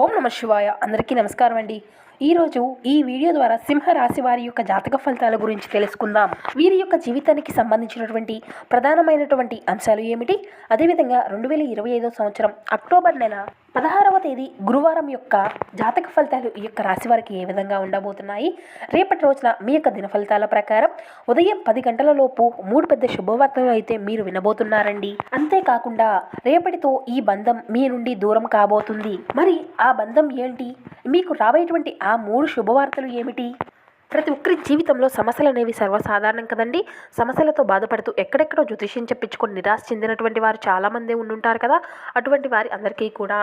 ఓం నమ శివాయ. అందరికీ నమస్కారం అండి. ఈరోజు ఈ వీడియో ద్వారా సింహరాశి వారి యొక్క జాతక ఫలితాల గురించి తెలుసుకుందాం. వీరి యొక్క జీవితానికి సంబంధించినటువంటి ప్రధానమైనటువంటి అంశాలు ఏమిటి, అదేవిధంగా 2025 సంవత్సరం అక్టోబర్ నెల 16వ తేదీ గురువారం యొక్క జాతక ఫలితాలు ఈ యొక్క రాశి వారికి ఏ విధంగా ఉండబోతున్నాయి, రేపటి రోజున మీ యొక్క దిన ఫలితాల ప్రకారం ఉదయం 10 గంటల లోపు 3 పెద్ద శుభవార్తలు అయితే మీరు వినబోతున్నారండి. అంతేకాకుండా రేపటితో ఈ బంధం మీ నుండి దూరం కాబోతుంది. మరి ఆ బంధం ఏంటి, మీకు రాబోయేటువంటి ఆ 3 శుభవార్తలు ఏమిటి? ప్రతి ఒక్కరి జీవితంలో సమస్యలు అనేవి సర్వసాధారణం కదండి. సమస్యలతో బాధపడుతూ ఎక్కడెక్కడో జ్యోతిష్యం చెప్పించుకొని నిరాశ చెందినటువంటి వారు చాలామంది ఉండుంటారు కదా. అటువంటి వారి అందరికీ కూడా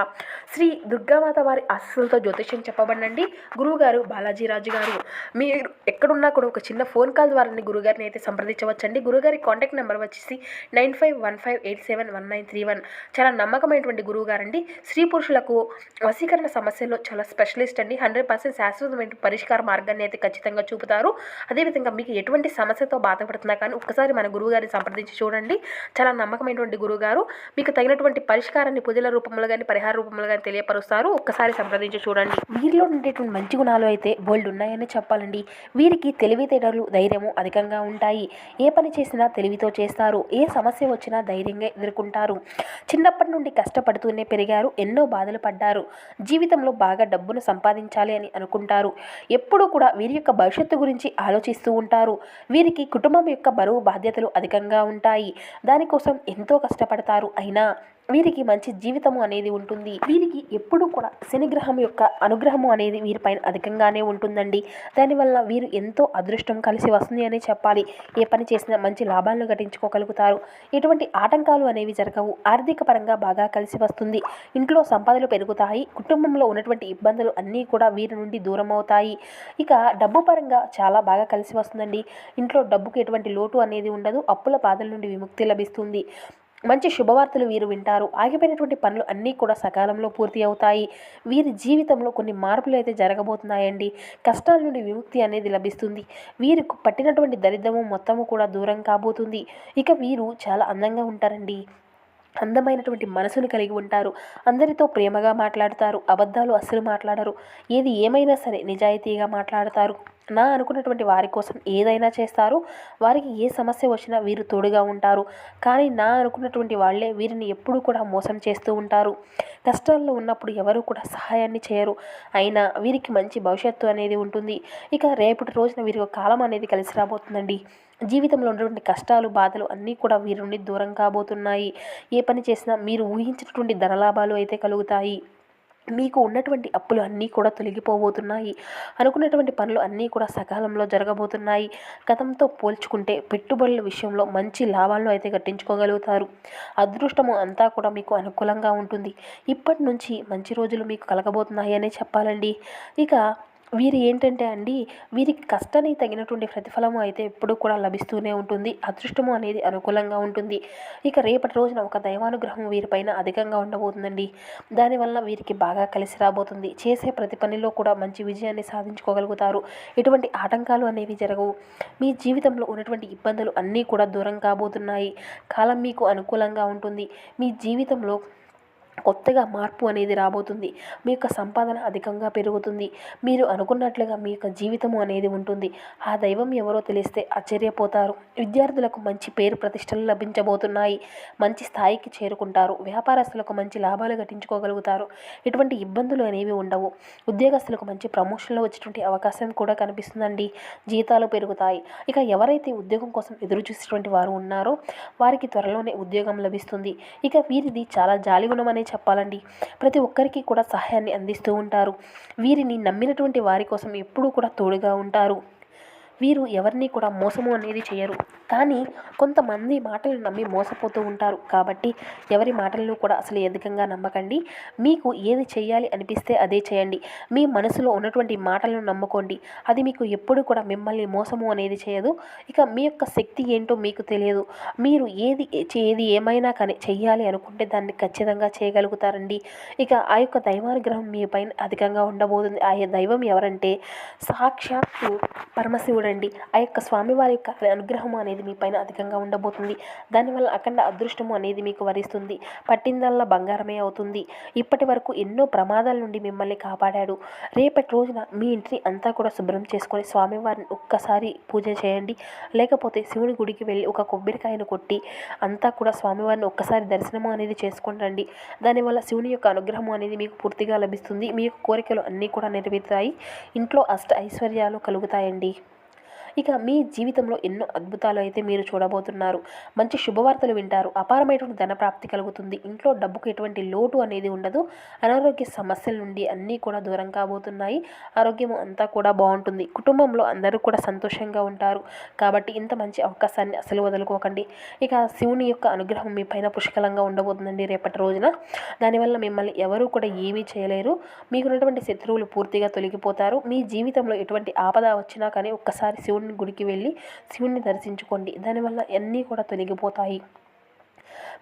శ్రీ దుర్గామాత వారి ఆశీస్సులతో జ్యోతిష్యం చెప్పబడినండి. గురువుగారు బాలాజీరాజు గారు. మీరు ఎక్కడున్నా కూడా ఒక చిన్న ఫోన్ కాల్ ద్వారా గురుగారిని అయితే సంప్రదించవచ్చండి. గురుగారి కాంటాక్ట్ నెంబర్ వచ్చేసి 9515871931. చాలా నమ్మకమైనటువంటి గురువుగారండి. స్త్రీ పురుషులకు వశీకరణ సమస్యల్లో చాలా స్పెషలిస్ట్ అండి. 100% శాశ్వతమైన పరిష్కార మార్గాన్ని అయితే ఖచ్చితంగా చూపుతారు. అదేవిధంగా మీకు ఎటువంటి సమస్యతో బాధపడుతున్నా కానీ ఒక్కసారి మన గురువుగారిని సంప్రదించి చూడండి. చాలా నమ్మకమైనటువంటి గురువుగారు మీకు తగినటువంటి పరిష్కారాన్ని పూజల రూపంలో కానీ పరిహార రూపంలో కానీ తెలియపరుస్తారు. ఒక్కసారి సంప్రదించి చూడండి. వీరిలో ఉండేటువంటి మంచి గుణాలు అయితే బోల్డ్ ఉన్నాయని చెప్పాలండి. వీరికి తెలివితేటలు, ధైర్యము అధికంగా ఉంటాయి. ఏ పని చేసినా తెలివితో చేస్తారు. ఏ సమస్య వచ్చినా ధైర్యంగా ఎదుర్కొంటారు. చిన్నప్పటి నుండి కష్టపడుతూనే పెరిగారు. ఎన్నో బాధలు పడ్డారు. జీవితంలో బాగా డబ్బును సంపాదించాలి అని అనుకుంటారు. ఎప్పుడూ కూడా వీరి యొక్క భవిష్యత్తు గురించి ఆలోచిస్తూ ఉంటారు. వీరికి కుటుంబం యొక్క బరువు బాధ్యతలు అధికంగా ఉంటాయి. దానికోసం ఎంతో కష్టపడతారు. అయినా వీరికి మంచి జీవితము అనేది ఉంటుంది. వీరికి ఎప్పుడూ కూడా శనిగ్రహం యొక్క అనుగ్రహము అనేది వీరిపైన అధికంగానే ఉంటుందండి. దానివల్ల వీరు ఎంతో అదృష్టం కలిసి వస్తుంది అని చెప్పాలి. ఏ పని చేసినా మంచి లాభాలను గడించుకోగలుగుతారు. ఎటువంటి ఆటంకాలు అనేవి జరగవు. ఆర్థిక పరంగా బాగా కలిసి వస్తుంది. ఇంట్లో సంపదలు పెరుగుతాయి. కుటుంబంలో ఉన్నటువంటి ఇబ్బందులు అన్నీ కూడా వీరి నుండి దూరం అవుతాయి. ఇక డబ్బు పరంగా చాలా బాగా కలిసి వస్తుందండి. ఇంట్లో డబ్బుకి ఎటువంటి లోటు అనేది ఉండదు. అప్పుల బాధల నుండి విముక్తి లభిస్తుంది. మంచి శుభవార్తలు వీరు వింటారు. ఆగిపోయినటువంటి పనులు అన్నీ కూడా సకాలంలో పూర్తి అవుతాయి. వీరి జీవితంలో కొన్ని మార్పులు అయితే జరగబోతున్నాయండి. కష్టాల నుండి విముక్తి అనేది లభిస్తుంది. వీరికి పట్టినటువంటి దరిద్రము మొత్తము కూడా దూరం కాబోతుంది. ఇక వీరు చాలా అందంగా ఉంటారండి. అందమైనటువంటి మనసును కలిగి ఉంటారు. అందరితో ప్రేమగా మాట్లాడతారు. అబద్ధాలు అస్సలు మాట్లాడరు. ఏది ఏమైనా సరే నిజాయితీగా మాట్లాడతారు. నా అనుకున్నటువంటి వారి కోసం ఏదైనా చేస్తారు. వారికి ఏ సమస్య వచ్చినా వీరు తోడుగా ఉంటారు. కానీ నా అనుకున్నటువంటి వాళ్ళే వీరిని ఎప్పుడూ కూడా మోసం చేస్తూ ఉంటారు. కష్టాల్లో ఉన్నప్పుడు ఎవరు కూడా సహాయాన్ని చేయరు. అయినా వీరికి మంచి భవిష్యత్తు అనేది ఉంటుంది. ఇక రేపటి రోజున వీరి కాలం అనేది కలిసి రాబోతుందండి. జీవితంలో ఉన్నటువంటి కష్టాలు, బాధలు అన్నీ కూడా వీరి నుండి దూరం కాబోతున్నాయి. ఏ పని చేసినా మీరు ఊహించినటువంటి ధనలాభాలు అయితే కలుగుతాయి. మీకు ఉన్నటువంటి అప్పులు అన్నీ కూడా తొలగిపోబోతున్నాయి. అనుకున్నటువంటి పనులు అన్నీ కూడా సకాలంలో జరగబోతున్నాయి. గతంతో పోల్చుకుంటే పెట్టుబడుల విషయంలో మంచి లాభాలను అయితే గట్టించుకోగలుగుతారు. అదృష్టము అంతా కూడా మీకు అనుకూలంగా ఉంటుంది. ఇప్పటి నుంచి మంచి రోజులు మీకు కలగబోతున్నాయి అనే చెప్పాలండి. ఇక వీరు ఏంటంటే అండి, వీరికి కష్టానికి తగినటువంటి ప్రతిఫలము అయితే ఎప్పుడూ కూడా లభిస్తూనే ఉంటుంది. అదృష్టము అనేది అనుకూలంగా ఉంటుంది. ఇక రేపటి రోజున ఒక దైవానుగ్రహం వీరిపైన అధికంగా ఉండబోతుందండి. దానివల్ల వీరికి బాగా కలిసి రాబోతుంది. చేసే ప్రతి పనిలో కూడా మంచి విజయాన్ని సాధించుకోగలుగుతారు. ఎటువంటి ఆటంకాలు అనేవి జరగవు. మీ జీవితంలో ఉన్నటువంటి ఇబ్బందులు అన్నీ కూడా దూరం కాబోతున్నాయి. కాలం మీకు అనుకూలంగా ఉంటుంది. మీ జీవితంలో కొత్తగా మార్పు అనేది రాబోతుంది. మీ యొక్క సంపాదన అధికంగా పెరుగుతుంది. మీరు అనుకున్నట్లుగా మీ యొక్క జీవితము అనేది ఉంటుంది. ఆ దైవం ఎవరో తెలిస్తే ఆశ్చర్యపోతారు. విద్యార్థులకు మంచి పేరు ప్రతిష్టలు లభించబోతున్నాయి. మంచి స్థాయికి చేరుకుంటారు. వ్యాపారస్తులకు మంచి లాభాలు గట్టించుకోగలుగుతారు. ఎటువంటి ఇబ్బందులు అనేవి ఉండవు. ఉద్యోగస్తులకు మంచి ప్రమోషన్లు వచ్చేటువంటి అవకాశం కూడా కనిపిస్తుందండి. జీతాలు పెరుగుతాయి. ఇక ఎవరైతే ఉద్యోగం కోసం ఎదురు చూసేటువంటి వారు ఉన్నారో వారికి త్వరలోనే ఉద్యోగం లభిస్తుంది. ఇక వీరిది చాలా జాలిగుణం అనే చెప్పాలండి. ప్రతి ఒక్కరికి కూడా సహాయాన్ని అందిస్తూ ఉంటారు. వీరిని నమ్మినటువంటి వారి కోసం ఎప్పుడూ కూడా తోడుగా ఉంటారు. వీరు ఎవరిని కూడా మోసము అనేది చేయరు. కానీ కొంతమంది మాటలు నమ్మి మోసపోతూ ఉంటారు. కాబట్టి ఎవరి మాటలను కూడా అసలు అధికంగా నమ్మకండి. మీకు ఏది చేయాలి అనిపిస్తే అదే చేయండి. మీ మనసులో ఉన్నటువంటి మాటలను నమ్ముకోండి. అది మీకు ఎప్పుడు కూడా మిమ్మల్ని మోసము అనేది చేయదు. ఇక మీ యొక్క శక్తి ఏంటో మీకు తెలియదు. మీరు ఏది ఏమైనా కానీ చెయ్యాలి అనుకుంటే దాన్ని ఖచ్చితంగా చేయగలుగుతారండి. ఇక ఆ యొక్క దైవానుగ్రహం మీ పైన అధికంగా ఉండబోతుంది. ఆ దైవం ఎవరంటే సాక్షాత్తు పరమశివుడు చూడండి ఆ యొక్క స్వామివారి యొక్క అనుగ్రహం అనేది మీ పైన అధికంగా ఉండబోతుంది. దానివల్ల అఖండ అదృష్టము అనేది మీకు వరిస్తుంది. పట్టిందల్లా బంగారమే అవుతుంది. ఇప్పటి వరకు ఎన్నో ప్రమాదాల నుండి మిమ్మల్ని కాపాడాడు. రేపటి రోజున మీ ఇంటిని అంతా కూడా శుభ్రం చేసుకొని స్వామివారిని ఒక్కసారి పూజ చేయండి. లేకపోతే శివుని గుడికి వెళ్ళి ఒక కొబ్బరికాయను కొట్టి అంతా కూడా స్వామివారిని ఒక్కసారి దర్శనము అనేది చేసుకుంటండి. దానివల్ల శివుని యొక్క అనుగ్రహం అనేది మీకు పూర్తిగా లభిస్తుంది. మీ యొక్క కోరికలు అన్నీ కూడా నెరవేరుతాయి. ఇంట్లో అష్ట ఐశ్వర్యాలు కలుగుతాయండి. ఇక మీ జీవితంలో ఎన్నో అద్భుతాలు అయితే మీరు చూడబోతున్నారు. మంచి శుభవార్తలు వింటారు. అపారమైనటువంటి ధనప్రాప్తి కలుగుతుంది. ఇంట్లో డబ్బుకు ఎటువంటి లోటు అనేది ఉండదు. అనారోగ్య సమస్యల నుండి అన్నీ కూడా దూరం కాబోతున్నాయి. ఆరోగ్యం అంతా కూడా బాగుంటుంది. కుటుంబంలో అందరూ కూడా సంతోషంగా ఉంటారు. కాబట్టి ఇంత మంచి అవకాశాన్ని అసలు వదులుకోకండి. ఇక శివుని యొక్క అనుగ్రహం మీ పైన పుష్కలంగా ఉండబోతుందండి రేపటి రోజున. దానివల్ల మిమ్మల్ని ఎవరూ కూడా ఏమీ చేయలేరు. మీకున్నటువంటి శత్రువులు పూర్తిగా తొలగిపోతారు. మీ జీవితంలో ఎటువంటి ఆపద వచ్చినా కానీ ఒక్కసారి శివుని గుడికి వెళ్ళి శివుణ్ణి దర్శించుకోండి. దానివల్ల అన్నీ కూడా తొలగిపోతాయి.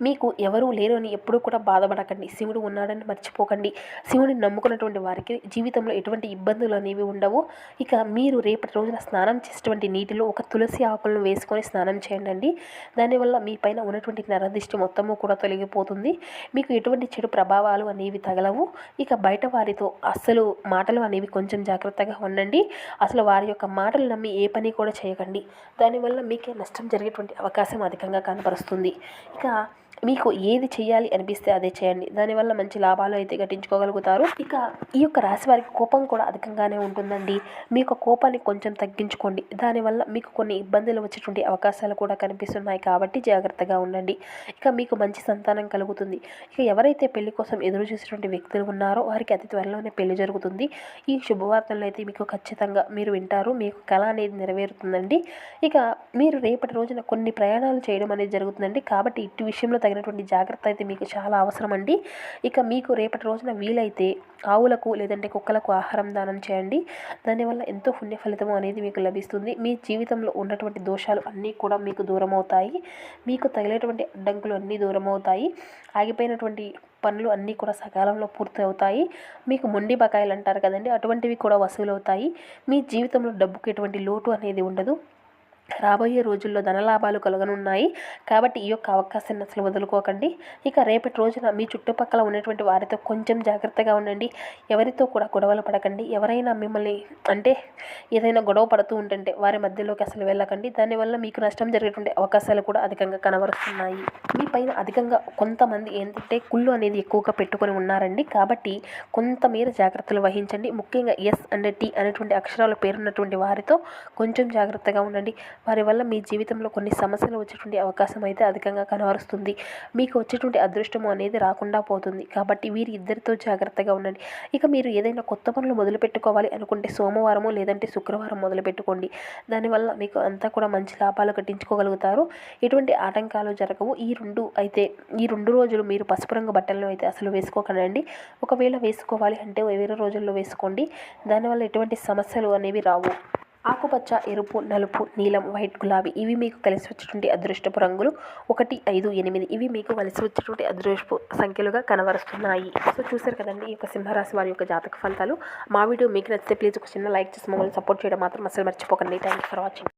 మీకు ఎవరూ లేరు అని ఎప్పుడూ కూడా బాధపడకండి. శివుడు ఉన్నాడని మర్చిపోకండి. శివుడిని నమ్ముకున్నటువంటి వారికి జీవితంలో ఎటువంటి ఇబ్బందులు అనేవి ఉండవు. ఇక మీరు రేపటి రోజున స్నానం చేసేటువంటి నీటిలో ఒక తులసి ఆకులను వేసుకొని స్నానం చేయండి. దానివల్ల మీ పైన ఉన్నటువంటి నరదిష్టి మొత్తము కూడా తొలగిపోతుంది. మీకు ఎటువంటి చెడు ప్రభావాలు అనేవి తగలవు. ఇక బయట వారితో అస్సలు మాటలు అనేవి కొంచెం జాగ్రత్తగా ఉండండి. అసలు వారి యొక్క మాటలు నమ్మి ఏ పని కూడా చేయకండి. దానివల్ల మీకే నష్టం జరిగేటువంటి అవకాశం అధికంగా కనబరుస్తుంది. ఇక మీకు ఏది చేయాలి అనిపిస్తే అదే చేయండి. దానివల్ల మంచి లాభాలు అయితే గట్టించుకోగలుగుతారు. ఇక ఈ యొక్క రాశి వారికి కోపం కూడా అధికంగానే ఉంటుందండి. మీ యొక్క కోపాన్ని కొంచెం తగ్గించుకోండి. దానివల్ల మీకు కొన్ని ఇబ్బందులు వచ్చేటువంటి అవకాశాలు కూడా కనిపిస్తున్నాయి. కాబట్టి జాగ్రత్తగా ఉండండి. ఇక మీకు మంచి సంతానం కలుగుతుంది. ఇక ఎవరైతే పెళ్లి కోసం ఎదురు చూసేటువంటి వ్యక్తులు ఉన్నారో వారికి అతి త్వరలోనే పెళ్లి జరుగుతుంది. ఈ శుభవార్తలను అయితే మీకు ఖచ్చితంగా మీరు వింటారు. మీకు కళ అనేది నెరవేరుతుందండి. ఇక మీరు రేపటి రోజున కొన్ని ప్రయాణాలు చేయడం అనేది జరుగుతుందండి. కాబట్టి ఇటు విషయంలో తగినటువంటి జాగ్రత్త అయితే మీకు చాలా అవసరం అండి. ఇక మీకు రేపటి రోజున వీలైతే ఆవులకు లేదంటే కుక్కలకు ఆహారం దానం చేయండి. దానివల్ల ఎంతో పుణ్య ఫలితం అనేది మీకు లభిస్తుంది. మీ జీవితంలో ఉన్నటువంటి దోషాలు అన్నీ కూడా మీకు దూరం అవుతాయి. మీకు తగిలేటువంటి అడ్డంకులు అన్నీ దూరం అవుతాయి. ఆగిపోయినటువంటి పనులు అన్నీ కూడా సకాలంలో పూర్తి అవుతాయి. మీకు మొండి బకాయిలు అంటారు కదండి, అటువంటివి కూడా వసూలు అవుతాయి. మీ జీవితంలో డబ్బుకి ఎటువంటి లోటు అనేది ఉండదు. రాబోయే రోజుల్లో ధనలాభాలు కలగనున్నాయి. కాబట్టి ఈ యొక్క అవకాశాన్ని అసలు వదులుకోకండి. ఇక రేపటి రోజున మీ చుట్టుపక్కల ఉన్నటువంటి వారితో కొంచెం జాగ్రత్తగా ఉండండి. ఎవరితో కూడా గొడవలు పడకండి. ఎవరైనా మిమ్మల్ని అంటే ఏదైనా గొడవ పడుతూ ఉంటుంటే వారి మధ్యలోకి అసలు వెళ్ళకండి. దానివల్ల మీకు నష్టం జరిగేటువంటి అవకాశాలు కూడా అధికంగా కనబరుస్తున్నాయి. మీ పైన అధికంగా కొంతమంది ఏంటంటే కుళ్ళు అనేది ఎక్కువగా పెట్టుకొని ఉన్నారండి. కాబట్టి కొంతమేర జాగ్రత్తలు వహించండి. ముఖ్యంగా ఎస్ అండ్ టీ అనేటువంటి అక్షరాలు పేరున్నటువంటి వారితో కొంచెం జాగ్రత్తగా ఉండండి. వారి వల్ల మీ జీవితంలో కొన్ని సమస్యలు వచ్చేటువంటి అవకాశం అయితే అధికంగా కనబరుస్తుంది. మీకు వచ్చేటువంటి అదృష్టము అనేది రాకుండా పోతుంది. కాబట్టి వీరి ఇద్దరితో జాగ్రత్తగా ఉండండి. ఇక మీరు ఏదైనా కొత్త పనులు మొదలు పెట్టుకోవాలి అనుకుంటే సోమవారము లేదంటే శుక్రవారం మొదలు పెట్టుకోండి. దానివల్ల మీకు అంతా కూడా మంచి లాభాలు కట్టించుకోగలుగుతారు. ఎటువంటి ఆటంకాలు జరగవు. ఈ రెండు రోజులు మీరు పసుపు రంగు బట్టలను అయితే అసలు వేసుకోకండి. ఒకవేళ వేసుకోవాలి అంటే వేరే రోజుల్లో వేసుకోండి. దానివల్ల ఎటువంటి సమస్యలు అనేవి రావు. ఆకుపచ్చ, ఎరుపు, నలుపు, నీలం, వైట్, గులాబీ ఇవి మీకు కలిసి వచ్చేటువంటి అదృష్టపు రంగులు. 1, 5, 8 ఇవి మీకు కలిసి వచ్చేటువంటి అదృష్టపు సంఖ్యలుగా కనబరుస్తున్నాయి. సో చూసారు కదండి ఈ యొక్క సింహరాశి వారి యొక్క జాతక ఫలితాలు. మా వీడియో మీకు నచ్చితే ప్లీజ్ ఒక చిన్న లైక్ చేసి మమ్మల్ని సపోర్ట్ చేయడం మాత్రం అసలు మర్చిపోకండి. Thank you for watching.